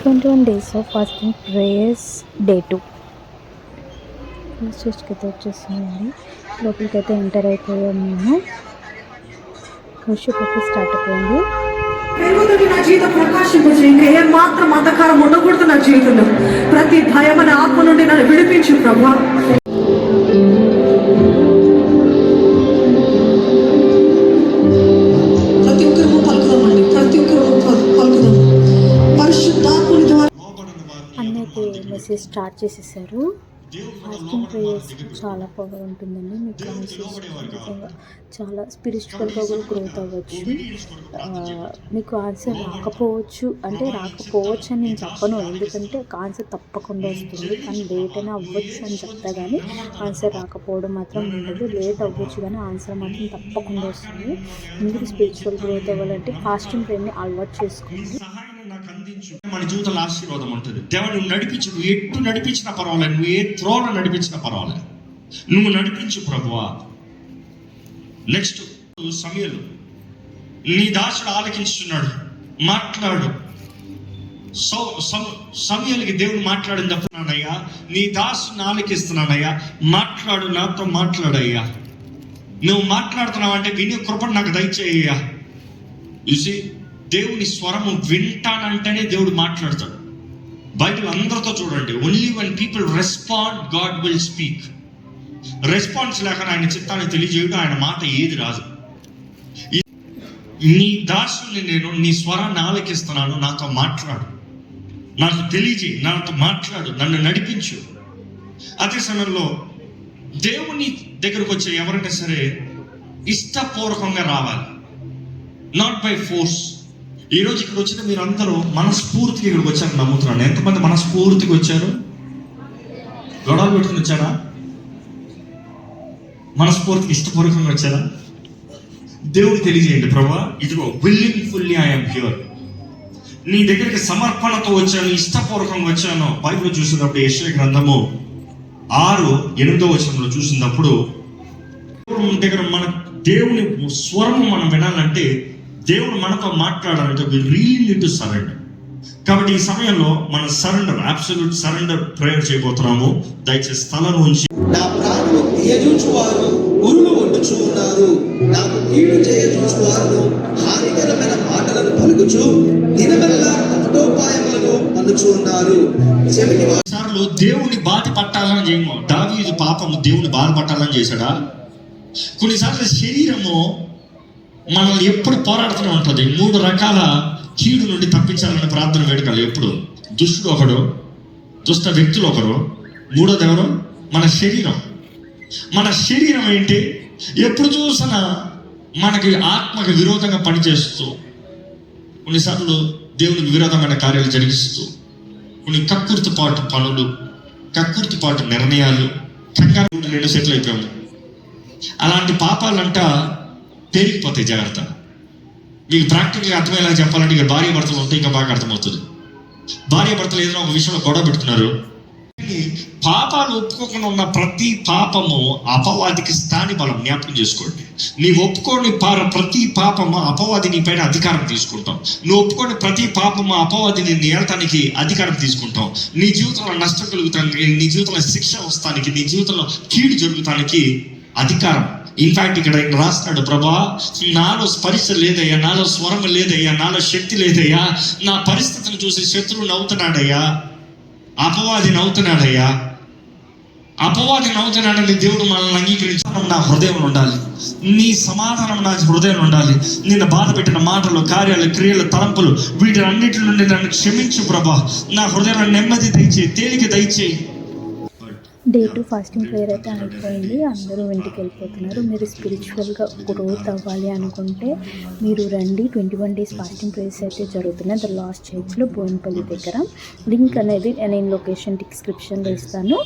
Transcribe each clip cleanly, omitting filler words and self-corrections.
21 days of fasting prayers day 2. చర్చ్కి అయితే వచ్చేస్తున్నామండి. లోపలికైతే ఎంటర్ అయిపోయాము మేము. వర్షిప్ అయితే స్టార్ట్ అయిపోయింది. నా జీవితం ప్రకాశింపజేయండి. ఏ మాత్రం అంధకారం ఉండకూడదు నా జీవితంలో. ప్రతి భయం అనే ఆత్మ నుండి నన్ను విడిపించు ప్రభా. ప్రతి ఒక్కరు పలుకుదామండి. ప్రతి ఒక్కరు పలుకుదాం. పరిశుద్ధాత్మని ద్వారా అన్నైతే మెసేజ్ స్టార్ట్ చేసేసారు. ఫాస్టింగ్ ప్రేయర్స్ చాలా పవర్ ఉంటుందండి. మీకు నిజంగా చాలా స్పిరిచువల్గా కూడా గ్రోత్ అవ్వచ్చు. మీకు ఆన్సర్ రాకపోవచ్చు అని నేను చెప్పను, ఎందుకంటే ఆన్సర్ తప్పకుండా వస్తుంది. కానీ లేట్ అయినా అవ్వచ్చు అని చెప్తా, కానీ ఆన్సర్ రాకపోవడం మాత్రం ఉండదు. లేట్ అవ్వచ్చు కానీ ఆన్సర్ మాత్రం తప్పకుండా వస్తుంది. మీరు స్పిరిచువల్ గ్రోత్ అవ్వాలంటే ఫాస్టింగ్ ప్రేయర్ని అలవాటు చేసుకోండి. మన జీవితంలో ఆశీర్వాదం ఉంటుంది. దేవుడు నడిపించు, నువ్వు ఎటు నడిపించినా పర్వాలేదు, నువ్వు ఏ త్రోన నడిపించినా పర్వాలేదు, నువ్వు నడిపించు ప్రభువా. నెక్స్ట్ సమయలు, నీ దాసుడు ఆలకించున్నాడు, మాట్లాడు. సమయాలకి దేవుడు మాట్లాడినప్పుడున్నానయ్యా, నీ దాసుని ఆలకిస్తున్నానయ్యా, మాట్లాడు, నాతో మాట్లాడయ్యా. నువ్వు మాట్లాడుతున్నావు అంటే వినే కృపను నాకు దయచేయ్యా. చూసి దేవుని స్వరము వింటానంటేనే దేవుడు మాట్లాడతాడు. బైబిల్ అందరితో చూడండి, only one people respond God will speak. Response లేక ఆయన చిత్తాన్ని తెలియజేయడం, ఆయన మాట ఏది రాదు. నీ దాసుని నేను నీ స్వరాన్ని ఆలకిస్తున్నాను, నాతో మాట్లాడు, నాకు తెలియజేయి, నాతో మాట్లాడు, నన్ను నడిపించు. అదే సమయంలో దేవుని దగ్గరకు వచ్చే ఎవరైనా సరే ఇష్టపూర్వకంగా రావాలి, నాట్ బై ఫోర్స్. ఈరోజు ఇక్కడ వచ్చిన మీరు అందరూ మనస్ఫూర్తిగా ఇక్కడికి వచ్చారని నమ్ముతున్నాను. ఎంతమంది మనస్ఫూర్తిగా వచ్చారు? గొడవలు పెట్టుకుని వచ్చారా? మనస్ఫూర్తిగా ఇష్టపూర్వకంగా వచ్చారా? దేవుడు తెలియజేయండి, ప్రభా ఇదిగో విల్లింగ్ ఫుల్లీ ఐఎమ్ హియర్, నీ దగ్గరికి సమర్పణతో వచ్చాను, ఇష్టపూర్వకంగా వచ్చాను. బైబిల్ చూసినప్పుడు యెషయా గ్రంథము 6:8 చూసినప్పుడు దగ్గర మన దేవుని స్వరం మనం వినాలంటే, దేవుడు మనతో మాట్లాడాలంటే we really need to surrender. కాబట్టి ఈ సమయంలో మనం సరెండర్, అబ్సల్యూట్ సరెండర్ ప్రేయర్ చేయబోతున్నాము. దయచేసి స్థలం ఉంచి, నా ప్రాణము తీయజూచువారు ఉరులు వండుచు ఉన్నారు, నాకు కీడు చేయజూచువారు హానికరమైన మాటలను పలుకుచు దినమెల్లా కపటోపాయములను పన్నుచు ఉన్నారు. సార్లు దేవుని బాధ పట్టాలని చేయము. దావీదు పాపము దేవుని బాధ పట్టాలని చేశాడా? కొన్నిసార్లు శరీరము మనల్ని ఎప్పుడు పోరాడుతూనే ఉంటుంది. 3 రకాల కీడు నుండి తప్పించాలనే ప్రార్థన వేడుకలు ఎప్పుడు. దుష్టుడు ఒకడు, దుష్ట వ్యక్తులు ఒకరు, మూడోది ఎవరు? మన శరీరం. మన శరీరం ఏంటి? ఎప్పుడు చూసినా మనకి ఆత్మకు విరోధంగా పనిచేస్తూ, కొన్నిసార్లు దేవునికి విరోధమైన కార్యాలు జరిగిస్తూ, కొన్ని కక్కుర్తిపాటు పనులు, కక్కుర్తిపాటు నిర్ణయాలు, కంగారు నేను సెటిల్ అయిపోయాము. అలాంటి పాపాలంట పెరిగిపోతాయి. జాగ్రత్త. మీకు ప్రాక్టికల్గా అర్థమయ్యేలా చెప్పాలంటే, ఇక భార్య భర్తలు ఉంటే ఇంకా బాగా అర్థమవుతుంది. భార్య భర్తలు ఏదైనా ఒక విషయంలో గొడవ పెడుతున్నారు, పాపాలు ఒప్పుకోకుండా ఉన్న ప్రతి పాపము అపవాదికి స్థాని బలం. జ్ఞాపకం చేసుకోండి. నీవు ఒప్పుకోని ప్రతి పాపము అపవాది నీ పైన అధికారం తీసుకుంటాం. నువ్వు ఒప్పుకోని ప్రతి పాపము అపవాదిని నేలతానికి అధికారం తీసుకుంటాం. నీ జీవితంలో నష్టం కలుగుతానికి, నీ జీవితంలో శిక్ష వస్తానికి, నీ జీవితంలో కీడు జరుగుతానికి అధికారం. ఇన్ఫాక్ట్ ఇక్కడ రాస్తున్నాడు, ప్రభా నాలో స్పర్శ లేదయ్యా, నాలో స్వరం లేదయ్యా, నాలో శక్తి లేదయ్యా, నా పరిస్థితిని చూసి శత్రువు నవ్వుతున్నాడయ్యా, అపవాది నవ్వుతున్నాడయ్యా, అపవాది నవ్వుతున్నాడని దేవుడు మనల్ని అంగీకరించడం నా హృదయం ఉండాలి, నీ సమాధానం నా హృదయం ఉండాలి. నిన్ను బాధ పెట్టిన మాటలు, కార్యాలు, క్రియలు, తలంపులు, వీటన్నిటి నుండి నన్ను క్షమించు ప్రభా. నా హృదయంలో నెమ్మది దయచేయి, తేలిక దయచేయి. డే 2 ఫాస్టింగ్ ప్రేయర్ అయితే అయిపోయింది. అందరూ ఇంటికి వెళ్ళిపోతున్నారు. మీరు స్పిరిచువల్గా గ్రోత్ అవ్వాలి అనుకుంటే మీరు రండి. 21 days ఫాస్టింగ్ ప్రేయర్స్ అయితే జరుగుతున్నాయి ద లాస్ట్ చర్చ్లో, బోయినపల్లి దగ్గర. లింక్ అనేది నేను లొకేషన్ డిస్క్రిప్షన్లో ఇస్తాను.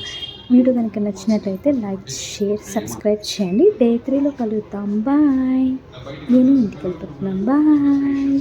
వీడియో కనుక నచ్చినట్లయితే లైక్, షేర్, సబ్స్క్రైబ్ చేయండి. డే 3లో కలుగుతాం. బాయ్. నేను ఇంటికి వెళ్ళిపోతున్నాను. బాయ్.